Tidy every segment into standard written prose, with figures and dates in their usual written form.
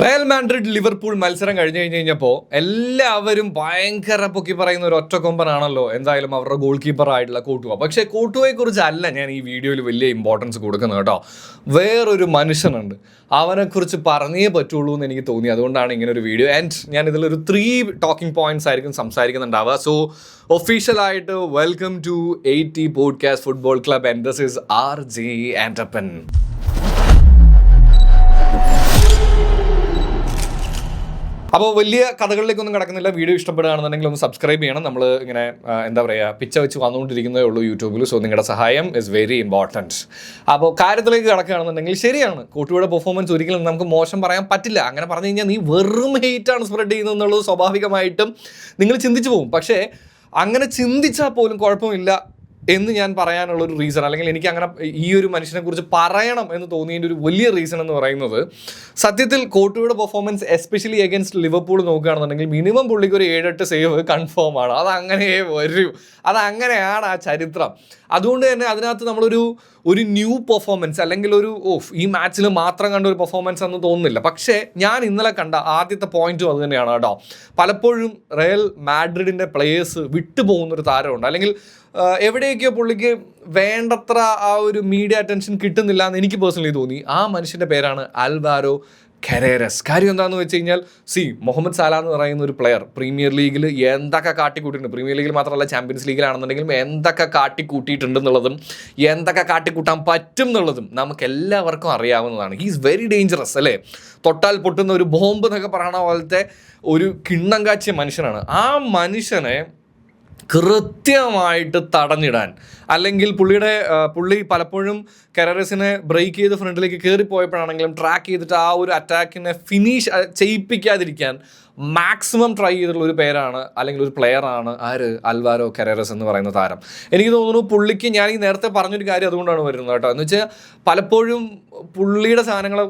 Real Madrid Liverpool മത്സരം കഴിഞ്ഞപ്പോൾ എല്ലാവരും ഭയങ്കര പൊക്കി പറയുന്ന ഒരു ഒറ്റക്കൊമ്പനാണല്ലോ എന്തായാലും അവരുടെ ഗോൾ കീപ്പർ ആയിട്ടുള്ള കോട്ടുവ. പക്ഷേ കോട്ടുവയെ കുറിച്ചല്ല ഞാൻ ഈ വീഡിയോയിൽ വലിയ ഇമ്പോർട്ടൻസ് കൊടുക്കുന്നത് കേട്ടോ. വേറൊരു മനുഷ്യനുണ്ട്, അവനെക്കുറിച്ച് പറഞ്ഞേ പറ്റുള്ളൂ എന്ന് എനിക്ക് തോന്നി. അതുകൊണ്ടാണ് ഇങ്ങനെ ഒരു വീഡിയോ. ആൻഡ് ഞാൻ ഇതിലൊരു 3 ടോക്കിംഗ് പോയിന്റ്സ് ആയിരിക്കും സംസാരിക്കുന്നുണ്ടാവുക. സോ ഒഫീഷ്യലായിട്ട് welcome to 80 podcast football club and this is RJ Andappan. അപ്പോൾ വലിയ കഥകളിലേക്കൊന്നും കിടക്കുന്നില്ല. വീഡിയോ ഇഷ്ടപ്പെടുകയാണെന്നുണ്ടെങ്കിൽ ഒന്ന് സബ്സ്ക്രൈബ് ചെയ്യണം. നമ്മൾ ഇങ്ങനെ എന്താ പറയുക, പിച്ച വെച്ച് വന്നുകൊണ്ടിരിക്കുന്നതേ ഉള്ളൂ യൂട്യൂബിൽ. സോ നിങ്ങളുടെ സഹായം ഇസ് വെരി ഇമ്പോർട്ടൻറ്റ്. അപ്പോൾ കാര്യത്തിലേക്ക് കിടക്കുകയാണെന്നുണ്ടെങ്കിൽ ശരിയാണ്, കോട്ടുവയുടെ പെർഫോമൻസ് ഒരിക്കലും നമുക്ക് മോശം പറയാൻ പറ്റില്ല. അങ്ങനെ പറഞ്ഞു കഴിഞ്ഞാൽ നീ വെറും ഹെയ്റ്റാണ് സ്പ്രെഡ് ചെയ്യുന്നത് എന്നുള്ളത് സ്വാഭാവികമായിട്ടും നിങ്ങൾ ചിന്തിച്ചു പോകും. പക്ഷേ അങ്ങനെ ചിന്തിച്ചാൽ പോലും കുഴപ്പമില്ല എന്ന് ഞാൻ പറയാനുള്ളൊരു റീസൺ, അല്ലെങ്കിൽ എനിക്ക് അങ്ങനെ ഈ ഒരു മനുഷ്യനെ കുറിച്ച് പറയണം എന്ന് തോന്നിയതിൻ്റെ ഒരു വലിയ റീസൺ എന്ന് പറയുന്നത്, സത്യത്തിൽ കോട്ടുവയുടെ പെർഫോമൻസ് എസ്പെഷ്യലി അഗൈൻസ്റ്റ് ലിവർപൂൾ നോക്കുകയാണെന്നുണ്ടെങ്കിൽ മിനിമം പുള്ളിക്ക് ഒരു 7-8 സേവ് കൺഫേം ആണ്. അതങ്ങനെ വരൂ, അതങ്ങനെയാണ് ആ ചരിത്രം. അതുകൊണ്ട് തന്നെ അതിനകത്ത് നമ്മളൊരു ന്യൂ പെർഫോമൻസ് അല്ലെങ്കിൽ ഈ മാച്ചിൽ മാത്രം കണ്ട ഒരു പെർഫോമൻസ് എന്ന് തോന്നുന്നില്ല. പക്ഷേ ഞാൻ ഇന്നലെ കണ്ട ആദ്യത്തെ പോയിന്റും അത് തന്നെയാണ് കേട്ടോ. പലപ്പോഴും റയൽ മാഡ്രിഡിൻ്റെ പ്ലേയേഴ്സ് വിട്ടുപോകുന്നൊരു താരമുണ്ട്, അല്ലെങ്കിൽ എവിടെയൊക്കെയോ പുള്ളിക്ക് വേണ്ടത്ര ആ ഒരു മീഡിയ അറ്റൻഷൻ കിട്ടുന്നില്ല എന്ന് എനിക്ക് പേഴ്സണലി തോന്നി. ആ മനുഷ്യൻ്റെ പേരാണ് അൽവാരോ കെരേരസ്. കാര്യം എന്താണെന്ന് വെച്ച് കഴിഞ്ഞാൽ, മുഹമ്മദ് സാല എന്ന് പറയുന്ന ഒരു പ്ലെയർ പ്രീമിയർ ലീഗിൽ എന്തൊക്കെ കാട്ടിക്കൂട്ടിയിട്ടുണ്ട്. പ്രീമിയർ ലീഗിൽ മാത്രമല്ല, ചാമ്പ്യൻസ് ലീഗിലാണെന്നുണ്ടെങ്കിലും എന്തൊക്കെ കാട്ടിക്കൂട്ടിയിട്ടുണ്ടെന്നുള്ളതും എന്തൊക്കെ കാട്ടിക്കൂട്ടാൻ പറ്റും എന്നുള്ളതും നമുക്ക് എല്ലാവർക്കും അറിയാവുന്നതാണ്. ഹീ ഈസ് വെരി ഡേഞ്ചറസ് അല്ലേ. തൊട്ടാൽ പൊട്ടുന്ന ഒരു ബോംബ് എന്നൊക്കെ പറയണ പോലത്തെ ഒരു കിണ്ണം കാച്ചിയ മനുഷ്യനാണ്. ആ മനുഷ്യനെ കൃത്യമായിട്ട് തടഞ്ഞിടാൻ, അല്ലെങ്കിൽ പുള്ളി പലപ്പോഴും കെരേരസിനെ ബ്രേക്ക് ചെയ്ത് ഫ്രണ്ടിലേക്ക് കയറിപ്പോയപ്പോഴാണെങ്കിലും ട്രാക്ക് ചെയ്തിട്ട് ആ ഒരു അറ്റാക്കിനെ ഫിനിഷ് ചെയ്യിപ്പിക്കാതിരിക്കാൻ മാക്സിമം ട്രൈ ചെയ്തിട്ടുള്ള ഒരു പേരാണ്, അല്ലെങ്കിൽ ഒരു പ്ലെയറാണ് അൽവാരോ കെരേരസ് എന്ന് പറയുന്ന താരം. എനിക്ക് തോന്നുന്നു പുള്ളിക്ക്, ഞാൻ ഈ നേരത്തെ പറഞ്ഞൊരു കാര്യം അതുകൊണ്ടാണ് വരുന്നത് കേട്ടോ. എന്ന് വെച്ചാൽ പലപ്പോഴും പുള്ളിയുടെ സാധനങ്ങൾ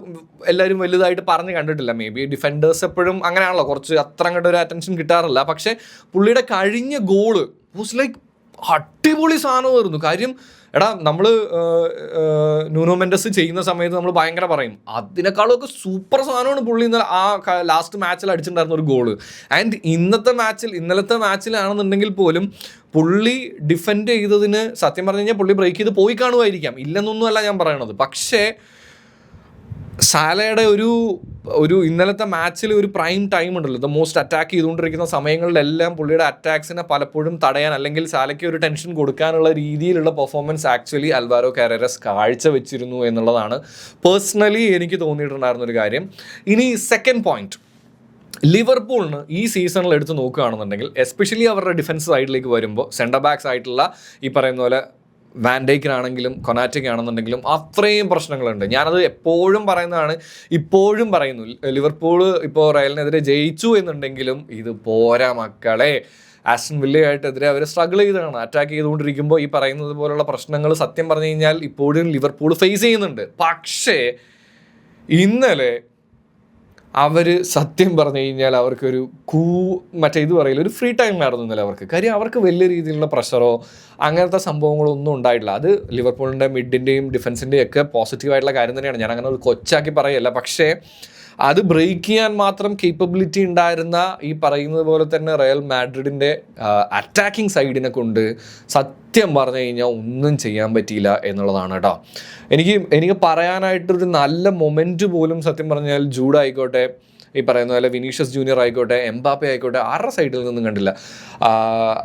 എല്ലാവരും വലുതായിട്ട് പറഞ്ഞ് കണ്ടിട്ടില്ല. മേ ബി ഡിഫൻഡേഴ്സ് എപ്പോഴും അങ്ങനെയാണല്ലോ, കുറച്ച് അത്ര അങ്ങോട്ട് ഒരു അറ്റൻഷൻ കിട്ടാറില്ല. പക്ഷേ പുള്ളിയുടെ കഴിഞ്ഞ ഗോള് വാസ് ലൈക്ക് അടിപൊളി സാധനമായിരുന്നു. കാര്യം നമ്മൾ ന്യൂനോ മെൻഡസ് ചെയ്യുന്ന സമയത്ത് നമ്മൾ ഭയങ്കര പറയും, അതിനേക്കാളൊക്കെ സൂപ്പർ സാധനമാണ് പുള്ളി ഇന്നലെ ആ ലാസ്റ്റ് മാച്ചിൽ അടിച്ചിട്ടുണ്ടായിരുന്ന ഒരു ഗോള്. ആൻഡ് ഇന്നലത്തെ മാച്ചിലാണെന്നുണ്ടെങ്കിൽ പോലും പുള്ളി ഡിഫെൻഡ് ചെയ്തതിന് സത്യം പറഞ്ഞു കഴിഞ്ഞാൽ പുള്ളി ബ്രേക്ക് ചെയ്ത് പോയി കാണുമായിരിക്കാം, ഇല്ലെന്നൊന്നുമല്ല ഞാൻ പറയണത്. പക്ഷേ സാലയുടെ ഒരു ഇന്നലത്തെ മാച്ചിൽ ഒരു പ്രൈം ടൈം ഉണ്ടല്ലോ, ദ മോസ്റ്റ് അറ്റാക്ക് ചെയ്തുകൊണ്ടിരിക്കുന്ന സമയങ്ങളിലെല്ലാം പുള്ളിയുടെ അറ്റാക്സിനെ പലപ്പോഴും തടയാൻ, അല്ലെങ്കിൽ സാലയ്ക്ക് ഒരു ടെൻഷൻ കൊടുക്കാനുള്ള രീതിയിലുള്ള പെർഫോമൻസ് ആക്ച്വലി അൽവാരോ കെരേരസ് കാഴ്ചവെച്ചിരുന്നു എന്നുള്ളതാണ് പേഴ്സണലി എനിക്ക് തോന്നിയിട്ടുണ്ടായിരുന്ന ഒരു കാര്യം. ഇനി സെക്കൻഡ് പോയിന്റ്, ലിവർപൂളിന് ഈ സീസണിൽ എടുത്ത് നോക്കുകയാണെന്നുണ്ടെങ്കിൽ, എസ്പെഷ്യലി അവരുടെ ഡിഫൻസ് സൈഡിലേക്ക് വരുമ്പോൾ സെൻറ്റർ ബാക്സ് ആയിട്ടുള്ള ഈ പറയുന്ന പോലെ വാൻഡൈക്കിനാണെങ്കിലും കൊനാറ്റയ്ക്കാണെന്നുണ്ടെങ്കിലും അത്രയും പ്രശ്നങ്ങളുണ്ട്. ഞാനത് എപ്പോഴും പറയുന്നതാണ്, ഇപ്പോഴും പറയുന്നു. ലിവർപൂൾ ഇപ്പോൾ റയലിനെതിരെ ജയിച്ചു എന്നുണ്ടെങ്കിലും ഇത് പോരാ മക്കളെ. ആസ്റ്റൺ വില്ലയായിട്ടെതിരെ അവർ സ്ട്രഗിൾ ചെയ്തതാണ്. അറ്റാക്ക് ചെയ്തുകൊണ്ടിരിക്കുമ്പോൾ ഈ പറയുന്നത് പോലുള്ള പ്രശ്നങ്ങൾ സത്യം പറഞ്ഞു കഴിഞ്ഞാൽ ഇപ്പോഴും ലിവർപൂൾ ഫേസ് ചെയ്യുന്നുണ്ട്. പക്ഷേ ഇന്നലെ അവർ സത്യം പറഞ്ഞു കഴിഞ്ഞാൽ അവർക്കൊരു ഇത് പറയില്ല, ഒരു ഫ്രീ ടൈം ആയിരുന്നു ഇന്നലെ അവർക്ക്. കാര്യം അവർക്ക് വലിയ രീതിയിലുള്ള പ്രഷറോ അങ്ങനത്തെ സംഭവങ്ങളൊന്നും ഉണ്ടായിട്ടില്ല. അത് ലിവർപൂളിൻ്റെ മിഡിൻ്റെയും ഡിഫൻസിൻ്റെയും ഒക്കെ പോസിറ്റീവായിട്ടുള്ള കാര്യം തന്നെയാണ്. ഞാൻ അങ്ങനെ ഒരു കൊച്ചാക്കി പറയല്ല. പക്ഷേ അത് ബ്രേക്ക് ചെയ്യാൻ മാത്രം കേപ്പബിലിറ്റി ഉണ്ടായിരുന്ന ഈ പറയുന്നത് പോലെ തന്നെ റയൽ മാഡ്രിഡിൻ്റെ അറ്റാക്കിംഗ് സൈഡിനെ കൊണ്ട് സത്യം പറഞ്ഞു കഴിഞ്ഞാൽ ഒന്നും ചെയ്യാൻ പറ്റിയില്ല എന്നുള്ളതാണ് കേട്ടോ. എനിക്ക് പറയാനായിട്ടൊരു നല്ല മൊമെൻറ്റ് പോലും സത്യം പറഞ്ഞാൽ ജൂഡ് ആയിക്കോട്ടെ, ഈ പറയുന്ന പോലെ വിനീഷ്യസ് ജൂനിയർ ആയിക്കോട്ടെ, എംബാപ്പെ ആയിക്കോട്ടെ, ആരുടെ സൈഡിൽ നിന്നും കണ്ടില്ല.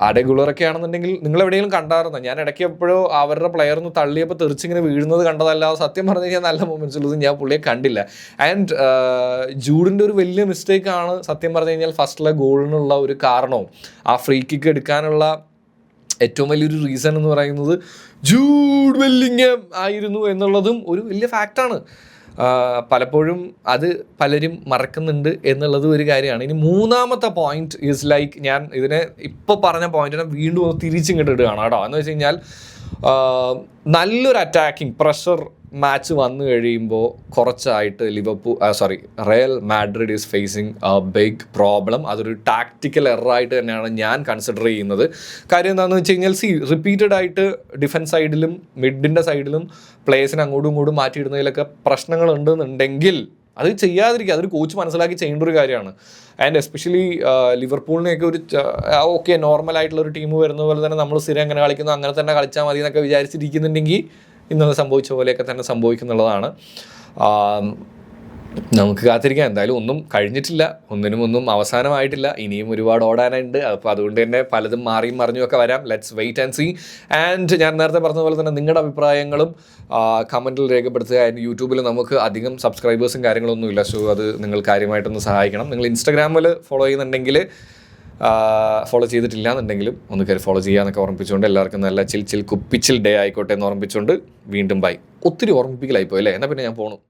അഡഗുളറൊക്കെ ആണെന്നുണ്ടെങ്കിൽ നിങ്ങൾ എവിടെയെങ്കിലും കണ്ടായിരുന്നോ? ഞാൻ ഇടയ്ക്ക് എപ്പോഴോ അവരുടെ പ്ലെയറിന് തള്ളിയപ്പോൾ തെറിച്ചിങ്ങനെ വീഴുന്നത് കണ്ടതല്ലാതെ സത്യം പറഞ്ഞു കഴിഞ്ഞാൽ നല്ല മൊമെൻറ്റ്സ് ഉള്ളത് ഞാൻ പുള്ളിയെ കണ്ടില്ല. ആൻഡ് ജൂഡിൻ്റെ ഒരു വലിയ മിസ്റ്റേക്കാണ് സത്യം പറഞ്ഞു കഴിഞ്ഞാൽ ഫസ്റ്റിലെ ഗോളിനുള്ള ഒരു കാരണവും ആ ഫ്രീ കിക്ക് എടുക്കാനുള്ള ഏറ്റവും വലിയൊരു റീസൺ എന്ന് പറയുന്നത് ജൂഡ് ബെല്ലിംഗ്ഹാം ആയിരുന്നു എന്നുള്ളതും ഒരു വലിയ ഫാക്റ്റാണ്. പലപ്പോഴും അത് പലരും മറക്കുന്നുണ്ട് എന്നുള്ളത് ഒരു കാര്യമാണ്. ഇനി മൂന്നാമത്തെ പോയിന്റ് ഈസ് ലൈക്ക്, ഞാൻ ഇതിനെ ഇപ്പോൾ പറഞ്ഞ പോയിന്റിനെ വീണ്ടും തിരിച്ചിങ്ങോട്ട് ഇടുകയാണ് കേട്ടോ. എന്ന് വെച്ച് കഴിഞ്ഞാൽ നല്ലൊരു അറ്റാക്കിംഗ് പ്രഷർ മാച്ച് വന്നു കഴിയുമ്പോൾ കുറച്ചായിട്ട് Real Madrid is facing a big problem. അതൊരു ടാക്ടിക്കൽ എററായിട്ട് തന്നെയാണ് ഞാൻ കൺസിഡർ ചെയ്യുന്നത്. കാര്യം എന്താണെന്ന് വെച്ച് കഴിഞ്ഞാൽ റിപ്പീറ്റഡ് ആയിട്ട് ഡിഫൻസ് സൈഡിലും മിഡിൻ്റെ സൈഡിലും പ്ലേയേഴ്സിനെ അങ്ങോട്ടും ഇങ്ങോട്ടും മാറ്റിയിടുന്നതിലൊക്കെ പ്രശ്നങ്ങളുണ്ടെന്നുണ്ടെങ്കിൽ അത് ചെയ്യാതിരിക്കുക. അതൊരു കോച്ച് മനസ്സിലാക്കി ചെയ്യേണ്ട ഒരു കാര്യമാണ്. ആൻഡ് എസ്പെഷ്യലി ലിവർപൂളിനെയൊക്കെ ഒരു ഓക്കെ നോർമലായിട്ടുള്ള ഒരു ടീം വരുന്ന പോലെ തന്നെ നമ്മൾ സ്ഥിരം എങ്ങനെ കളിക്കുന്നു അങ്ങനെ തന്നെ കളിച്ചാൽ മതി എന്നൊക്കെ വിചാരിച്ചിരിക്കുന്നുണ്ടെങ്കിൽ ഇന്നലെ സംഭവിച്ച പോലെയൊക്കെ തന്നെ സംഭവിക്കുന്നുള്ളതാണ്. നമുക്ക് കാത്തിരിക്കാം. എന്തായാലും ഒന്നും കഴിഞ്ഞിട്ടില്ല, ഒന്നും അവസാനമായിട്ടില്ല, ഇനിയും ഒരുപാട് ഓടാനുണ്ട്. അപ്പോൾ അതുകൊണ്ട് തന്നെ പലതും മാറിയും മറിഞ്ഞുമൊക്കെ വരാം. Let's wait and see. And ഞാൻ നേരത്തെ പറഞ്ഞ പോലെ തന്നെ നിങ്ങളുടെ അഭിപ്രായങ്ങളും കമൻറ്റിൽ രേഖപ്പെടുത്തുക. ആൻഡ് യൂട്യൂബിൽ നമുക്ക് അധികം സബ്സ്ക്രൈബേഴ്സും കാര്യങ്ങളൊന്നും ഇല്ല, സോ അത് നിങ്ങൾ കാര്യമായിട്ടൊന്ന് സഹായിക്കണം. നിങ്ങൾ ഇൻസ്റ്റാഗ്രാമിൽ ഫോളോ ചെയ്യുന്നുണ്ടെങ്കിൽ ഫോളോ ചെയ്തിട്ടില്ല എന്നുണ്ടെങ്കിലും ഒന്ന് കയറി ഫോളോ ചെയ്യാമെന്നൊക്കെ ഓർമ്മിപ്പിച്ചുകൊണ്ട് എല്ലാവർക്കും നല്ല ചിൽ കുപ്പിച്ചിൽ ഡേ ആയിക്കോട്ടെ എന്ന് ഓർമ്മിപ്പിച്ചുകൊണ്ട് വീണ്ടും ബൈ. ഒത്തിരി ഓർമ്മിപ്പിക്കലായിപ്പോയി അല്ലേ? എന്നാൽ പിന്നെ ഞാൻ പോണു.